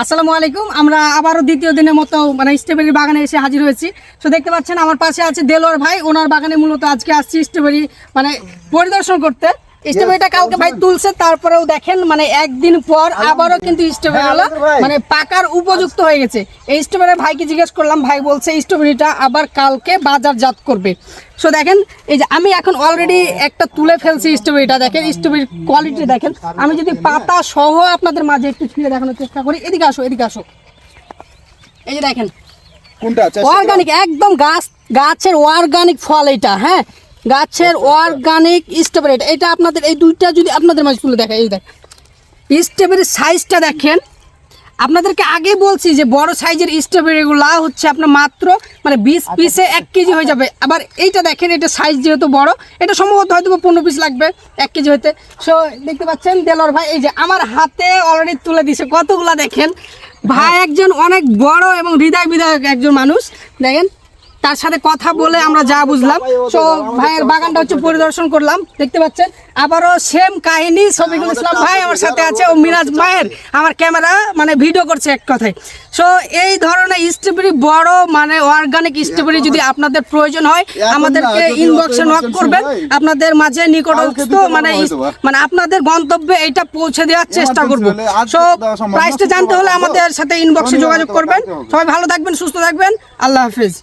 আসসালামু আলাইকুম। আমরা আবারও দ্বিতীয় দিনের মতো মানে স্ট্রবেরি বাগানে এসে হাজির হয়েছি। তো দেখতে পাচ্ছেন আমার পাশে আছে দেলোয়ার ভাই, ওনার বাগানে মূলত আজকে আসছি স্ট্রবেরি মানে পরিদর্শন করতে। স্ট্রবেরিটা কালকে ভাই তুলছে, তারপরেও দেখেন মানে একদিন পর আবারও কিন্তু স্ট্রবেরিগুলো মানে পাকার উপযুক্ত হয়ে গেছে। এই স্ট্রবেরি ভাইকে জিজ্ঞেস করলাম, ভাই বলছে স্ট্রবেরিটা আবার কালকে বাজারজাত করবে। সো দেখেন এই যে আমি এখন অলরেডি একটা তুলে ফেলছি স্ট্রবেরিটা, দেখেন স্ট্রবেরির কোয়ালিটি দেখেন। আমি যদি পাতা সহ আপনাদের মাঝে একটু ছিঁড়ে দেখানোর চেষ্টা করি, এদিকে আসো এদিকে আসো। এই যে দেখেন অর্গানিক, একদম গাছের অর্গানিক ফল এটা। হ্যাঁ, গাছের অর্গানিক স্ট্রবেরি এটা আপনাদের এই দুইটা যদি আপনাদের মাঝে তুলে দেখা, এই দেখ স্ট্রবেরির সাইজটা দেখেন। আপনাদেরকে আগে বলছি যে বড় সাইজের স্ট্রবেরিগুলো হচ্ছে আপনার মাত্র মানে 20 পিসে 1 কেজি হয়ে যাবে। আবার এইটা দেখেন, এটা সাইজ যেহেতু বড়, এটা সম্ভবত হয়তো 15 পিস লাগবে 1 কেজি হইতে। সো দেখতে পাচ্ছেন দেলোয়ার ভাই এই যে আমার হাতে অলরেডি তুলে দিছে কতগুলা দেখেন। ভাই একজন অনেক বড় এবং হৃদয় বিদায়ক একজন মানুষ। দেখেন তার সাথে কথা বলে আমরা যা বুঝলাম। সো ভাইয়ের বাগানটা হচ্ছে পরিদর্শন করলাম, দেখতে পাচ্ছেন। আবারও সেম কাহিনী, শফিকুল ইসলাম ভাই আমার সাথে আছে, ও মিরাজ মায়ের আমার ক্যামেরা মানে ভিডিও করছে এক কথায়। সো এই ধরনের স্ট্রবেরি বড় মানে অর্গানিক স্ট্রবেরি যদি আপনাদের প্রয়োজন হয় আমাদেরকে ইনবক্সে নক করবেন, আপনাদের মাঝে নিকটস্থ মানে আপনাদের গন্তব্যে এইটা পৌঁছে দেওয়ার চেষ্টা করব। সো প্রাইসটা জানতে হলে আমাদের সাথে ইনবক্সে যোগাযোগ করবেন। সবাই ভালো থাকবেন, সুস্থ থাকবেন, আল্লাহ হাফেজ।